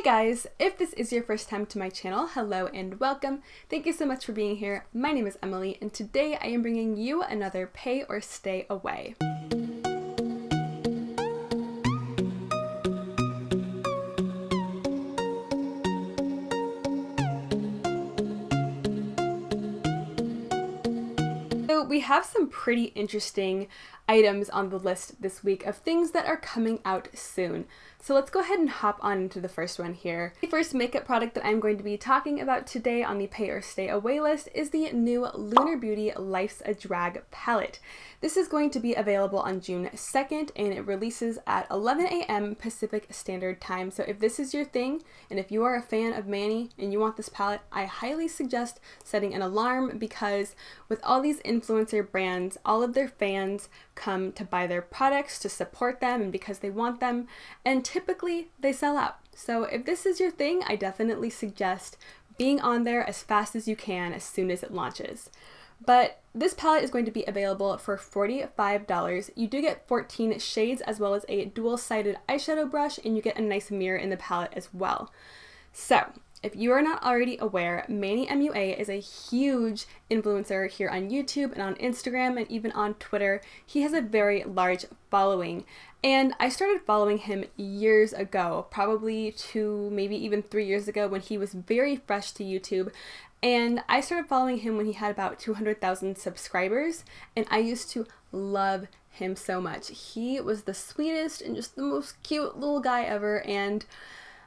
Hey guys, if this is your first time to my channel, hello and welcome. Thank you so much for being here. My name is Emily and today I am bringing you another pay or stay away. So we have some pretty interesting items on the list this week of things that are coming out soon. So let's go ahead and hop on into the first one here. The first makeup product that I'm going to be talking about today on the pay or stay away list is the new Lunar Beauty Life's a Drag palette. This is going to be available on June 2nd and it releases at 11 a.m. Pacific Standard Time. So if this is your thing and if you are a fan of Manny and you want this palette, I highly suggest setting an alarm because with all these influencer brands, all of their fans come to buy their products to support them and because they want them, and typically they sell out. So if this is your thing, I definitely suggest being on there as fast as you can as soon as it launches. But this palette is going to be available for $45. You do get 14 shades as well as a dual-sided eyeshadow brush, and you get a nice mirror in the palette as well. So if you are not already aware, Manny MUA is a huge influencer here on YouTube and on Instagram and even on Twitter. He has a very large following. And I started following him years ago, probably 2, maybe even 3 years ago when he was very fresh to YouTube. And I started following him when he had about 200,000 subscribers. And I used to love him so much. He was the sweetest and just the most cute little guy ever. And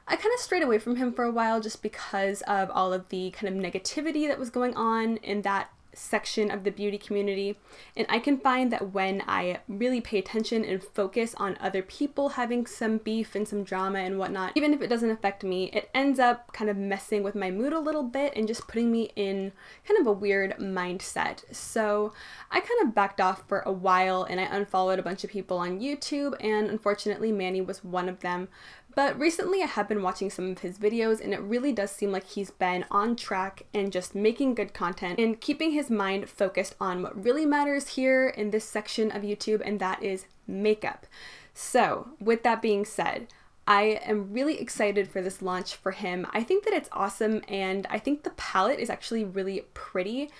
I kind of strayed away from him for a while just because of all of the kind of negativity that was going on in that section of the beauty community. And I can find that when I really pay attention and focus on other people having some beef and some drama and whatnot, even if it doesn't affect me, it ends up kind of messing with my mood a little bit and just putting me in kind of a weird mindset. So I kind of backed off for a while and I unfollowed a bunch of people on YouTube, and unfortunately Manny was one of them. But recently I have been watching some of his videos and it really does seem like he's been on track and just making good content and keeping his mind focused on what really matters here in this section of YouTube, and that is makeup. So with that being said, I am really excited for this launch for him. I think that it's awesome and I think the palette is actually really pretty.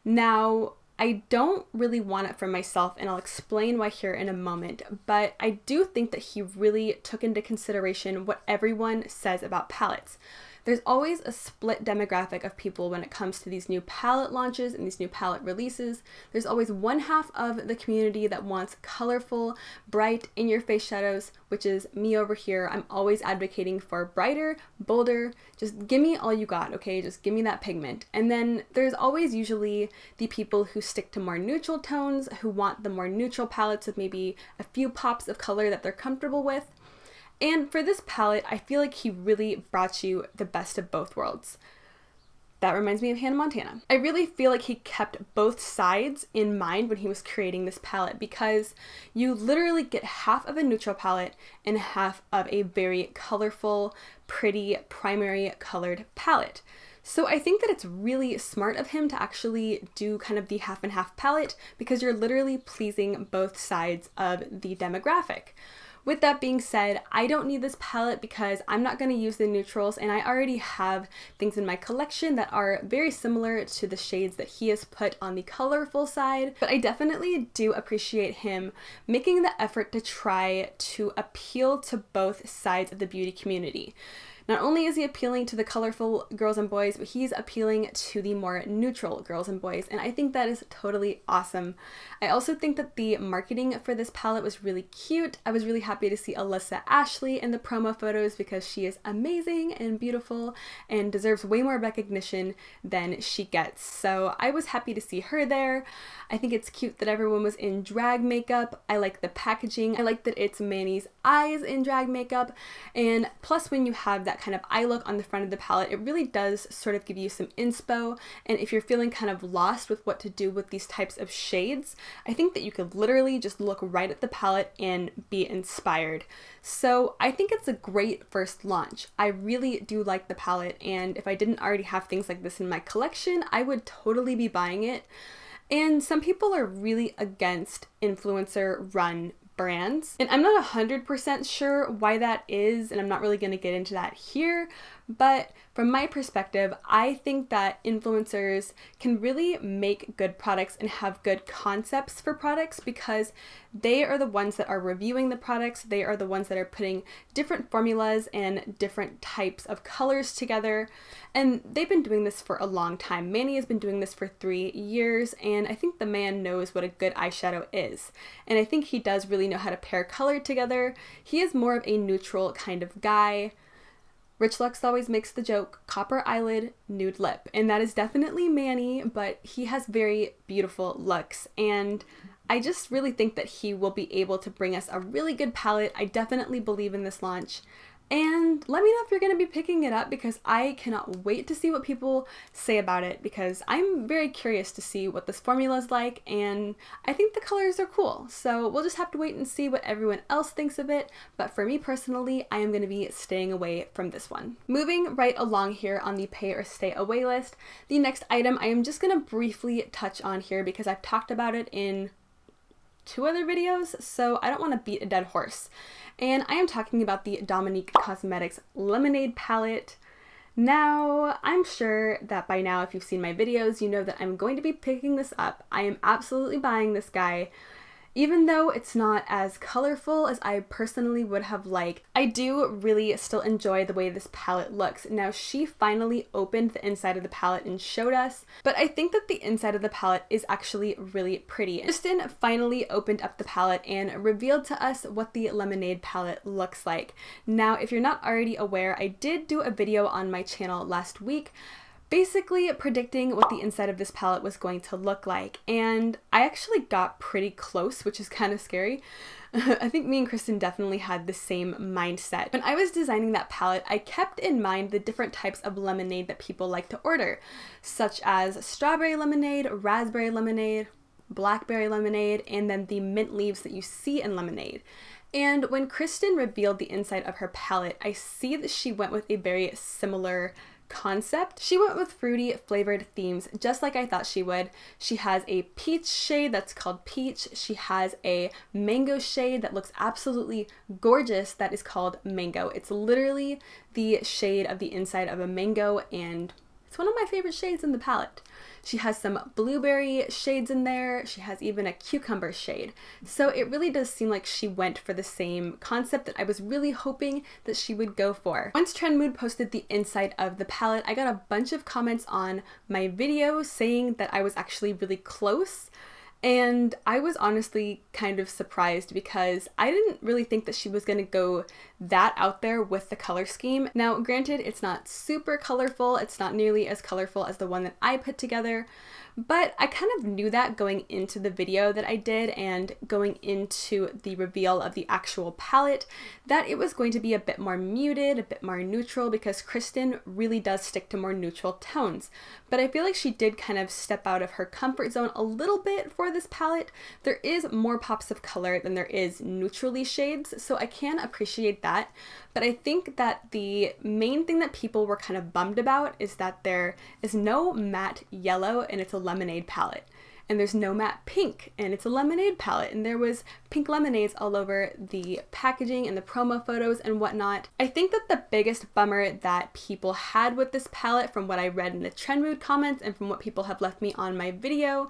Now, I don't really want it for myself, and I'll explain why here in a moment, but I do think that he really took into consideration what everyone says about palettes. There's always a split demographic of people when it comes to these new palette launches and these new palette releases. There's always one half of the community that wants colorful, bright, in-your-face shadows, which is me over here. I'm always advocating for brighter, bolder, just give me all you got, okay? Just give me that pigment. And then there's always usually the people who stick to more neutral tones, who want the more neutral palettes with maybe a few pops of color that they're comfortable with. And for this palette, I feel like he really brought you the best of both worlds. That reminds me of Hannah Montana. I really feel like he kept both sides in mind when he was creating this palette because you literally get half of a neutral palette and half of a very colorful, pretty, primary colored palette. So I think that it's really smart of him to actually do kind of the half and half palette because you're literally pleasing both sides of the demographic. With that being said, I don't need this palette because I'm not going to use the neutrals and I already have things in my collection that are very similar to the shades that he has put on the colorful side, but I definitely do appreciate him making the effort to try to appeal to both sides of the beauty community. Not only is he appealing to the colorful girls and boys, but he's appealing to the more neutral girls and boys, and I think that is totally awesome. I also think that the marketing for this palette was really cute. I was really happy to see Alyssa Ashley in the promo photos because she is amazing and beautiful and deserves way more recognition than she gets. So I was happy to see her there. I think it's cute that everyone was in drag makeup. I like the packaging. I like that it's Manny's eyes in drag makeup, and plus when you have that kind of eye look on the front of the palette, it really does sort of give you some inspo, and if you're feeling kind of lost with what to do with these types of shades, I think that you could literally just look right at the palette and be inspired. So I think it's a great first launch. I really do like the palette, and if I didn't already have things like this in my collection, I would totally be buying it. And some people are really against influencer run brands. And I'm not 100% sure why that is, and I'm not really going to get into that here, but from my perspective, I think that influencers can really make good products and have good concepts for products because they are the ones that are reviewing the products. They are the ones that are putting different formulas and different types of colors together. And they've been doing this for a long time. Manny has been doing this for 3 years, and I think the man knows what a good eyeshadow is. And I think he does really know how to pair color together. He is more of a neutral kind of guy. Rich Lux always makes the joke, copper eyelid, nude lip. And that is definitely Manny, but he has very beautiful looks. And I just really think that he will be able to bring us a really good palette. I definitely believe in this launch. And let me know if you're going to be picking it up because I cannot wait to see what people say about it because I'm very curious to see what this formula is like, and I think the colors are cool. So we'll just have to wait and see what everyone else thinks of it, but for me personally, I am going to be staying away from this one. Moving right along here on the pay or stay away list, the next item I am just going to briefly touch on here because I've talked about it in 2 other videos, so I don't want to beat a dead horse. And I am talking about the Dominique Cosmetics Lemonade palette. Now, I'm sure that by now, if you've seen my videos, you know that I'm going to be picking this up. I am absolutely buying this guy. Even though it's not as colorful as I personally would have liked, I do really still enjoy the way this palette looks. Now, she finally opened the inside of the palette and showed us, but I think that the inside of the palette is actually really pretty. Kristen finally opened up the palette and revealed to us what the Lemonade palette looks like. Now, if you're not already aware, I did do a video on my channel last week basically predicting what the inside of this palette was going to look like, and I actually got pretty close, which is kind of scary. I think me and Kristen definitely had the same mindset. When I was designing that palette, I kept in mind the different types of lemonade that people like to order, such as strawberry lemonade, raspberry lemonade, blackberry lemonade, and then the mint leaves that you see in lemonade. And when Kristen revealed the inside of her palette, I see that she went with a very similar concept. She went with fruity flavored themes just like I thought she would. She has a peach shade that's called Peach. She has a mango shade that looks absolutely gorgeous that is called Mango. It's literally the shade of the inside of a mango, and it's one of my favorite shades in the palette. She has some blueberry shades in there. She has even a cucumber shade. So it really does seem like she went for the same concept that I was really hoping that she would go for. Once Trend Mood posted the inside of the palette, I got a bunch of comments on my video saying that I was actually really close. And I was honestly kind of surprised because I didn't really think that she was going to go that out there with the color scheme. Now, granted, it's not super colorful. It's not nearly as colorful as the one that I put together, but I kind of knew that going into the video that I did and going into the reveal of the actual palette, that it was going to be a bit more muted, a bit more neutral, because Kristen really does stick to more neutral tones. But I feel like she did kind of step out of her comfort zone a little bit for this palette. There is more pops of color than there is neutrally shades, so I can appreciate that. But I think that the main thing that people were kind of bummed about is that there is no matte yellow and it's a lemonade palette. And there's no matte pink and it's a lemonade palette. And there was pink lemonades all over the packaging and the promo photos and whatnot. I think that the biggest bummer that people had with this palette, from what I read in the Trend Mood comments and from what people have left me on my video,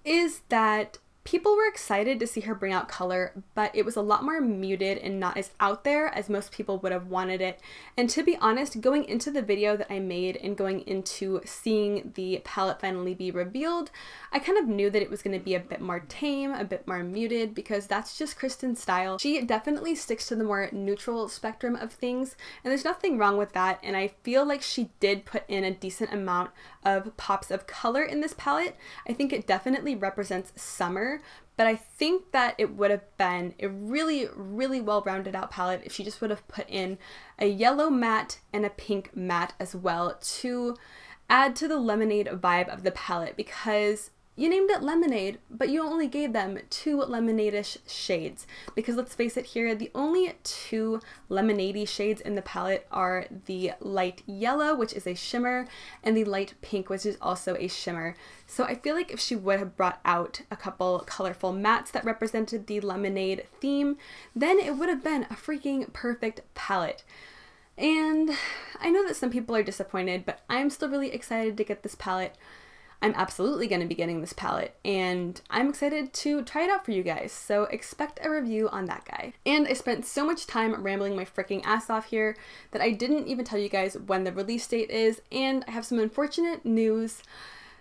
is that people were excited to see her bring out color, but it was a lot more muted and not as out there as most people would have wanted it. And to be honest, going into the video that I made and going into seeing the palette finally be revealed, I kind of knew that it was going to be a bit more tame, a bit more muted, because that's just Kristen's style. She definitely sticks to the more neutral spectrum of things, and there's nothing wrong with that. And I feel like she did put in a decent amount of pops of color in this palette. I think it definitely represents summer, but I think that it would have been a really, really well-rounded out palette if she just would have put in a yellow matte and a pink matte as well to add to the lemonade vibe of the palette, because you named it Lemonade, but you only gave them 2 lemonade-ish shades. Because let's face it here, the only 2 lemonade-y shades in the palette are the light yellow, which is a shimmer, and the light pink, which is also a shimmer. So I feel like if she would have brought out a couple colorful mattes that represented the lemonade theme, then it would have been a freaking perfect palette. And I know that some people are disappointed, but I'm still really excited to get this palette. I'm absolutely going to be getting this palette, and I'm excited to try it out for you guys, so expect a review on that guy. And I spent so much time rambling my freaking ass off here that I didn't even tell you guys when the release date is, and I have some unfortunate news.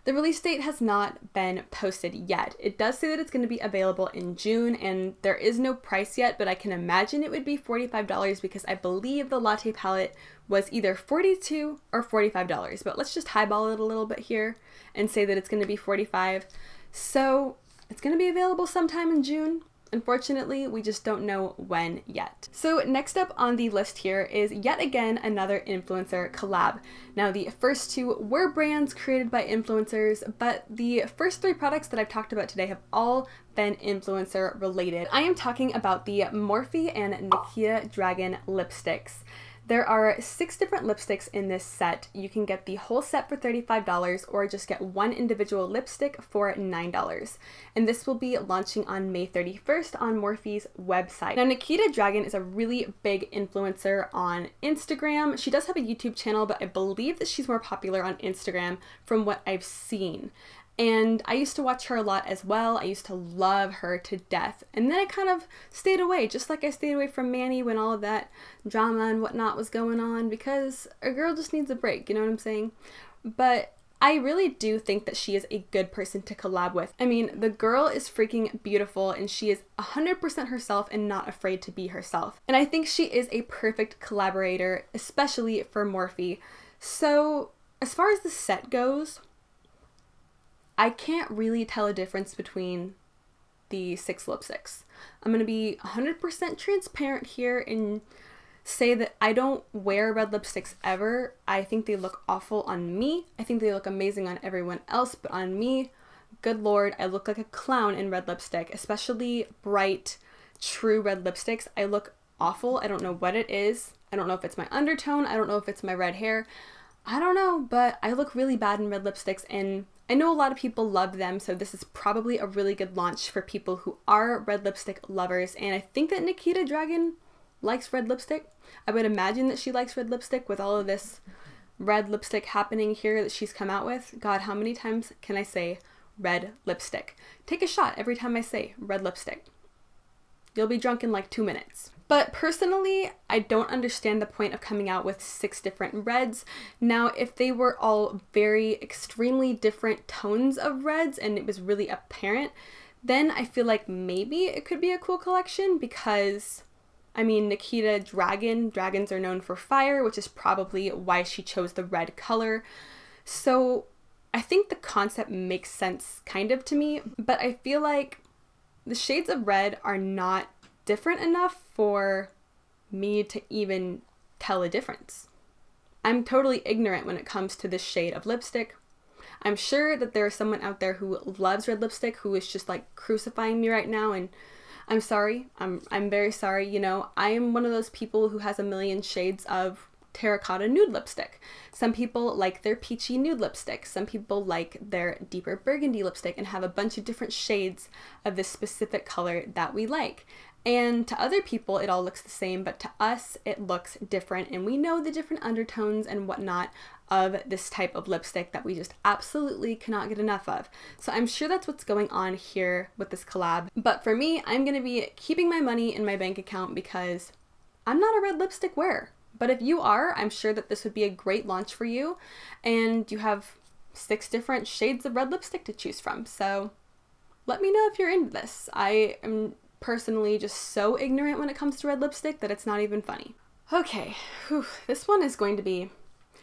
The release date has not been posted yet. It does say that it's going to be available in June, and there is no price yet, but I can imagine it would be $45 because I believe the latte palette was either $42 or $45. But let's just highball it a little bit here and say that it's going to be $45. So it's going to be available sometime in June. Unfortunately, we just don't know when yet. So next up on the list here is yet again another influencer collab. Now the first 2 were brands created by influencers, but the first 3 products that I've talked about today have all been influencer related. I am talking about the Morphe and Nikita Dragun lipsticks. There are 6 different lipsticks in this set. You can get the whole set for $35 or just get one individual lipstick for $9. And this will be launching on May 31st on Morphe's website. Now, Nikita Dragun is a really big influencer on Instagram. She does have a YouTube channel, but I believe that she's more popular on Instagram from what I've seen. And I used to watch her a lot as well. I used to love her to death. And then I kind of stayed away, just like I stayed away from Manny when all of that drama and whatnot was going on, because a girl just needs a break, you know what I'm saying? But I really do think that she is a good person to collab with. I mean, the girl is freaking beautiful, and she is 100% herself and not afraid to be herself. And I think she is a perfect collaborator, especially for Morphe. So as far as the set goes, I can't really tell a difference between the 6 lipsticks. I'm going to be 100% transparent here and say that I don't wear red lipsticks ever. I think they look awful on me. I think they look amazing on everyone else, but on me, good lord, I look like a clown in red lipstick, especially bright, true red lipsticks. I look awful. I don't know what it is. I don't know if it's my undertone. I don't know if it's my red hair. I don't know, but I look really bad in red lipsticks, and I know a lot of people love them, so this is probably a really good launch for people who are red lipstick lovers, and I think that Nikita Dragun likes red lipstick. I would imagine that she likes red lipstick with all of this red lipstick happening here that she's come out with. God, how many times can I say red lipstick? Take a shot every time I say red lipstick. You'll be drunk in like 2 minutes. But personally, I don't understand the point of coming out with 6 different reds. Now, if they were all very extremely different tones of reds and it was really apparent, then I feel like maybe it could be a cool collection because, I mean, Nikita Dragun, dragons are known for fire, which is probably why she chose the red color. So I think the concept makes sense kind of to me, but I feel like the shades of red are not different enough for me to even tell a difference. I'm totally ignorant when it comes to this shade of lipstick. I'm sure that there is someone out there who loves red lipstick who is just like crucifying me right now, and I'm sorry. I'm very sorry. You know, I am one of those people who has a million shades of terracotta nude lipstick. Some people like their peachy nude lipstick. Some people like their deeper burgundy lipstick and have a bunch of different shades of this specific color that we like. And to other people, it all looks the same, but to us, it looks different. And we know the different undertones and whatnot of this type of lipstick that we just absolutely cannot get enough of. So I'm sure that's what's going on here with this collab. But for me, I'm going to be keeping my money in my bank account because I'm not a red lipstick wearer. But if you are, I'm sure that this would be a great launch for you. And you have 6 different shades of red lipstick to choose from. So let me know if you're into this. I am personally just so ignorant when it comes to red lipstick that it's not even funny. Okay, this one is going to be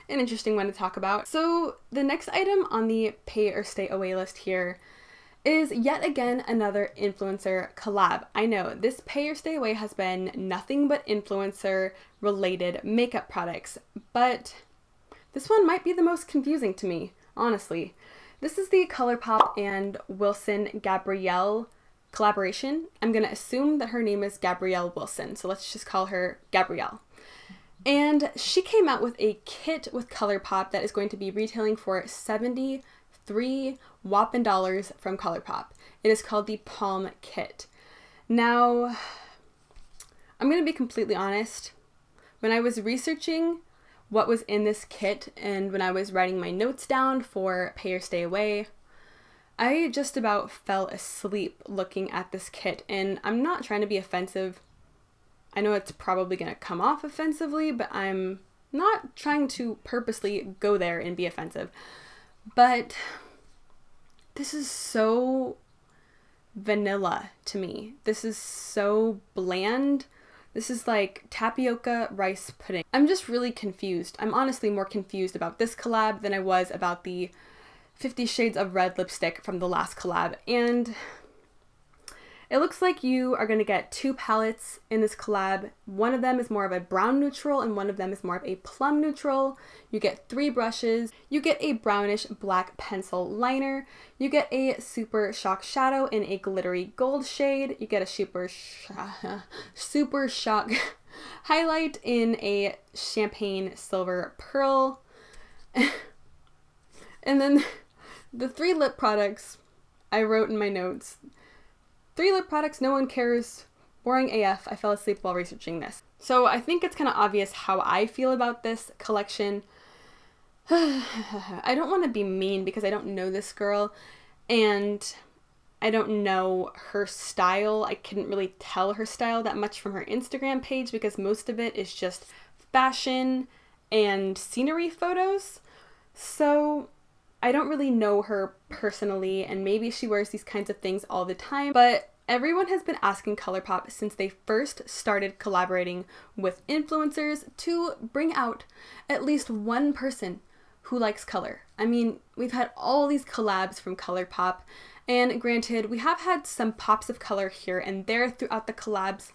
an interesting one to talk about. So the next item on the pay or stay away list here is yet again another influencer collab. I know this pay or stay away has been nothing but influencer related makeup products, but this one might be the most confusing to me, honestly, This is the Colourpop and WilsonGabrielle collaboration. I'm going to assume that her name is Gabrielle Wilson, so let's just call her Gabrielle. And she came out with a kit with Colourpop that is going to be retailing for 73 whopping dollars from Colourpop. It is called the Palm Kit. Now, I'm going to be completely honest. When I was researching what was in this kit and when I was writing my notes down for Pay or Stay Away, I just about fell asleep looking at this kit. And I'm not trying to be offensive. I know it's probably going to come off offensively, but I'm not trying to purposely go there and be offensive. But this is so vanilla to me. This is so bland. This is like tapioca rice pudding. I'm just really confused. I'm honestly more confused about this collab than I was about the 50 Shades of Red lipstick from the last collab. And it looks like you are going to get 2 palettes in this collab. One of them is more of a brown neutral and one of them is more of a plum neutral. You get 3 brushes. You get a brownish black pencil liner. You get a super shock shadow in a glittery gold shade. You get a super shock highlight in a champagne silver pearl. And then the 3 lip products I wrote in my notes. 3 lip products no one cares. Boring AF. I fell asleep while researching this. So I think it's kind of obvious how I feel about this collection. I don't want to be mean because I don't know this girl and I don't know her style. I couldn't really tell her style that much from her Instagram page because most of it is just fashion and scenery photos. So I don't really know her personally, and maybe she wears these kinds of things all the time, but everyone has been asking Colourpop since they first started collaborating with influencers to bring out at least one person who likes color. I mean, we've had all these collabs from Colourpop, and granted, we have had some pops of color here and there throughout the collabs,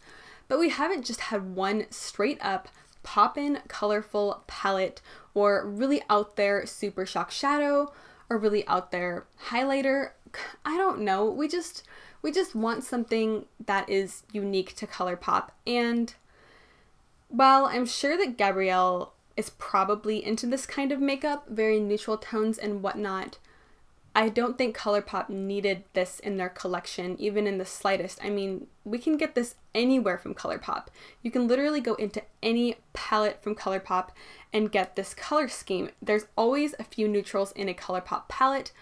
but we haven't just had one straight up pop-in colorful palette or really out there super shock shadow or really out there highlighter. I don't know. We just want something that is unique to Colourpop. And while I'm sure that Gabrielle is probably into this kind of makeup, very neutral tones and whatnot, I don't think Colourpop needed this in their collection, even in the slightest. I mean, we can get this anywhere from Colourpop. You can literally go into any palette from Colourpop and get this color scheme. There's always a few neutrals in a Colourpop palette,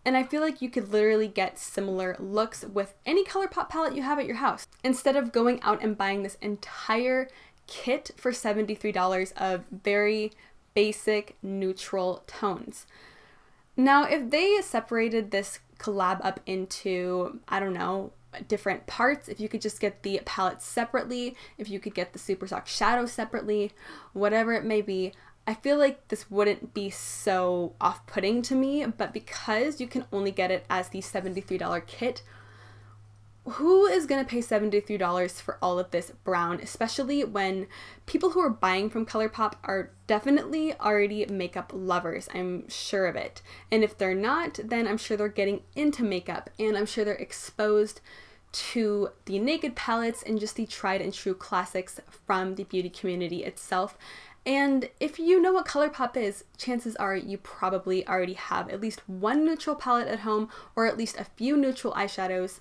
and I feel like you could literally get similar looks with any Colourpop palette you have at your house. Instead of going out and buying this entire kit for $73 of very basic neutral tones. Now, if they separated this collab up into, I don't know, different parts, if you could just get the palette separately, if you could get the super soft shadow separately, whatever it may be, I feel like this wouldn't be so off-putting to me, but because you can only get it as the $73 kit, who is going to pay $73 for all of this brown, especially when people who are buying from Colourpop are definitely already makeup lovers, I'm sure of it. And if they're not, then I'm sure they're getting into makeup, and I'm sure they're exposed to the naked palettes and just the tried and true classics from the beauty community itself. And if you know what Colourpop is, chances are you probably already have at least one neutral palette at home or at least a few neutral eyeshadows.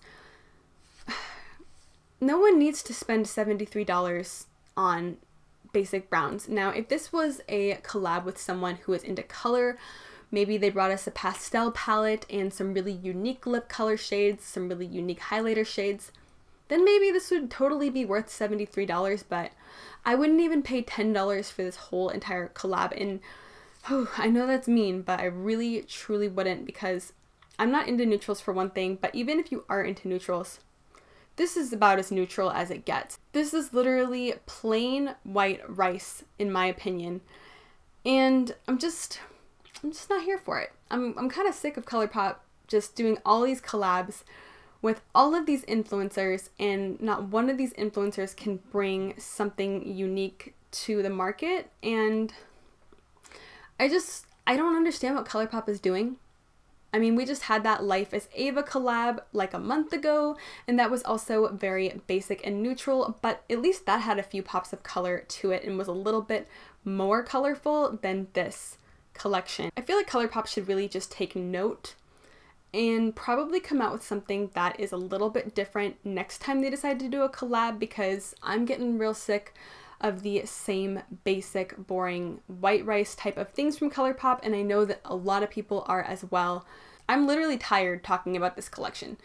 No one needs to spend $73 on basic browns. Now, if this was a collab with someone who is into color, maybe they brought us a pastel palette and some really unique lip color shades, some really unique highlighter shades, then maybe this would totally be worth $73, but I wouldn't even pay $10 for this whole entire collab. And I know that's mean, but I really, truly wouldn't, because I'm not into neutrals for one thing, but even if you are into neutrals, this is about as neutral as it gets. This is literally plain white rice, in my opinion. And I'm just not here for it. I'm kind of sick of Colourpop just doing all these collabs with all of these influencers, and not one of these influencers can bring something unique to the market. And I don't understand what Colourpop is doing. I mean, we just had that Life is Ava collab like a month ago, and that was also very basic and neutral, but at least that had a few pops of color to it and was a little bit more colorful than this collection. I feel like Colourpop should really just take note and probably come out with something that is a little bit different next time they decide to do a collab, because I'm getting real sick of the same basic, boring white rice type of things from Colourpop, and I know that a lot of people are as well. I'm literally tired talking about this collection.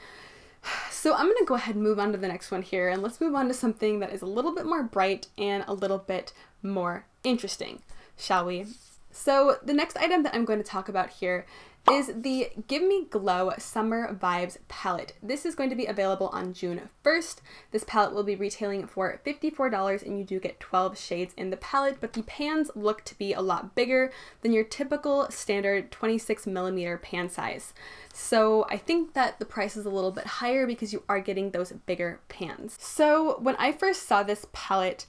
So I'm gonna go ahead and move on to the next one here, and let's move on to something that is a little bit more bright and a little bit more interesting, shall we? So the next item that I'm going to talk about here is the Give Me Glow Summer Vibes palette. This is going to be available on June 1st. This palette will be retailing for $54, and you do get 12 shades in the palette, but the pans look to be a lot bigger than your typical standard 26mm pan size. So I think that the price is a little bit higher because you are getting those bigger pans. So when I first saw this palette,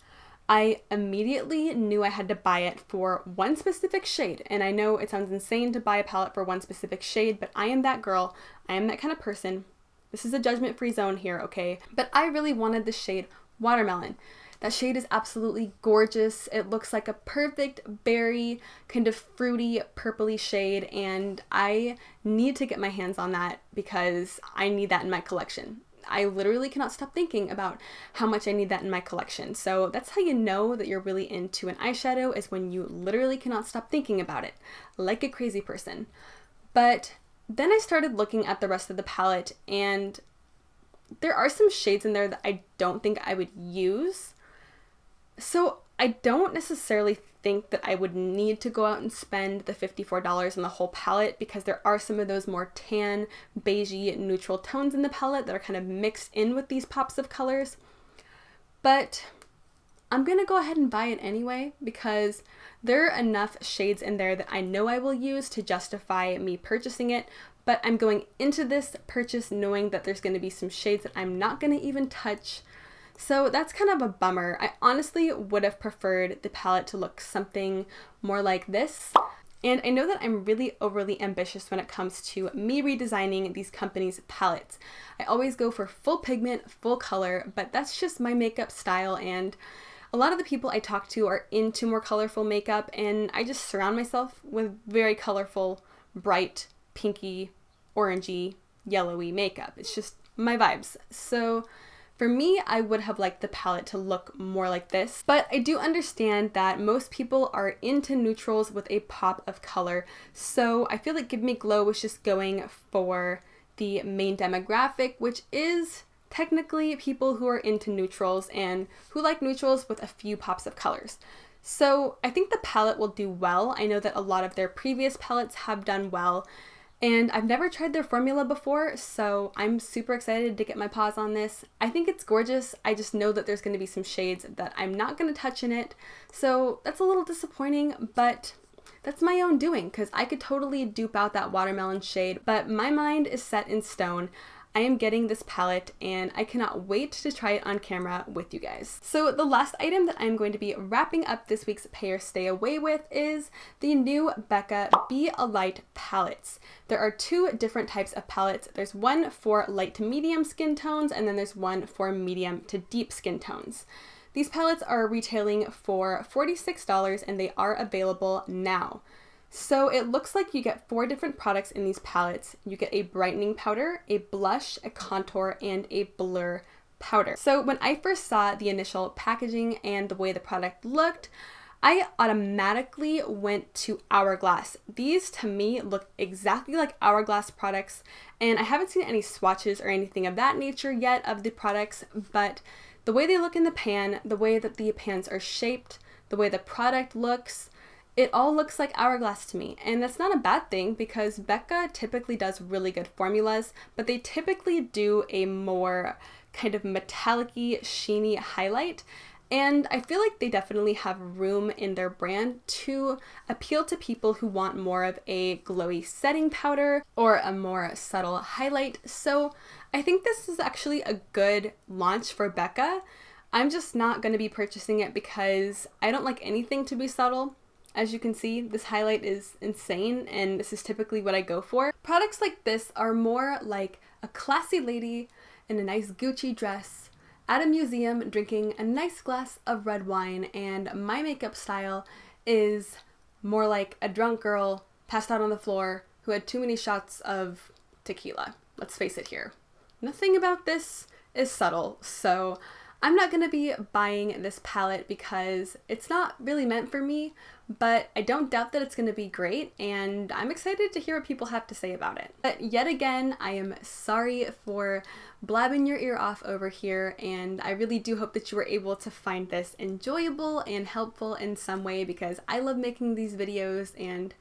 I immediately knew I had to buy it for one specific shade. And I know it sounds insane to buy a palette for one specific shade, but I am that girl. I am that kind of person. This is a judgment-free zone here, okay? But I really wanted the shade Watermelon. That shade is absolutely gorgeous. It looks like a perfect berry, kind of fruity, purpley shade, and I need to get my hands on that because I need that in my collection. I literally cannot stop thinking about how much I need that in my collection. So that's how you know that you're really into an eyeshadow, is when you literally cannot stop thinking about it, like a crazy person. But then I started looking at the rest of the palette, and there are some shades in there that I don't think I would use. So I don't necessarily think that I would need to go out and spend the $54 on the whole palette, because there are some of those more tan, beigey, neutral tones in the palette that are kind of mixed in with these pops of colors. But I'm gonna go ahead and buy it anyway, because there are enough shades in there that I know I will use to justify me purchasing it. But I'm going into this purchase knowing that there's gonna be some shades that I'm not gonna even touch. So that's kind of a bummer. I honestly would have preferred the palette to look something more like this. And I know that I'm really overly ambitious when it comes to me redesigning these companies' palettes. I always go for full pigment, full color, but that's just my makeup style, and a lot of the people I talk to are into more colorful makeup, and I just surround myself with very colorful, bright, pinky, orangey, yellowy makeup. It's just my vibes. So for me, I would have liked the palette to look more like this, but I do understand that most people are into neutrals with a pop of color, so I feel like Give Me Glow was just going for the main demographic, which is technically people who are into neutrals and who like neutrals with a few pops of colors. So I think the palette will do well. I know that a lot of their previous palettes have done well, and I've never tried their formula before, so I'm super excited to get my paws on this. I think it's gorgeous. I just know that there's going to be some shades that I'm not going to touch in it, so that's a little disappointing, but that's my own doing, because I could totally dupe out that Watermelon shade, but my mind is set in stone. I am getting this palette, and I cannot wait to try it on camera with you guys. So the last item that I'm going to be wrapping up this week's Pay or Stay Away with is the new Becca Be a Light palettes. There are two different types of palettes. There's one for light to medium skin tones, and then there's one for medium to deep skin tones. These palettes are retailing for $46, and they are available now. So it looks like you get 4 different products in these palettes. You get a brightening powder, a blush, a contour, and a blur powder. So when I first saw the initial packaging and the way the product looked, I automatically went to Hourglass. These to me look exactly like Hourglass products, and I haven't seen any swatches or anything of that nature yet of the products, but the way they look in the pan, the way that the pans are shaped, the way the product looks, it all looks like Hourglass to me, and that's not a bad thing because Becca typically does really good formulas, but they typically do a more kind of metallic-y, sheeny highlight, and I feel like they definitely have room in their brand to appeal to people who want more of a glowy setting powder or a more subtle highlight. So I think this is actually a good launch for Becca. I'm just not going to be purchasing it because I don't like anything to be subtle. As you can see, this highlight is insane, and this is typically what I go for. Products like this are more like a classy lady in a nice Gucci dress at a museum drinking a nice glass of red wine, and my makeup style is more like a drunk girl passed out on the floor who had too many shots of tequila. Let's face it here. Nothing about this is subtle, so I'm not gonna be buying this palette because it's not really meant for me, but I don't doubt that it's gonna be great, and I'm excited to hear what people have to say about it. But yet again, I am sorry for blabbing your ear off over here, and I really do hope that you were able to find this enjoyable and helpful in some way, because I love making these videos, and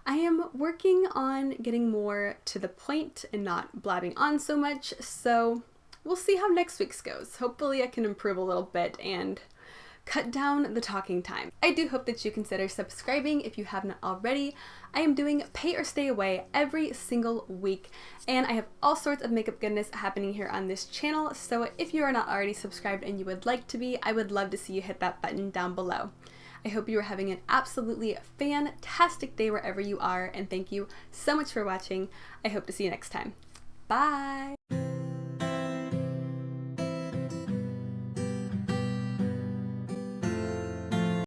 I am working on getting more to the point and not blabbing on so much, so we'll see how next week's goes. Hopefully I can improve a little bit and cut down the talking time. I do hope that you consider subscribing if you haven't already. I am doing pay or stay away every single week, and I have all sorts of makeup goodness happening here on this channel, so if you are not already subscribed and you would like to be, I would love to see you hit that button down below. I hope you are having an absolutely fantastic day wherever you are, and thank you so much for watching. I hope to see you next time. Bye!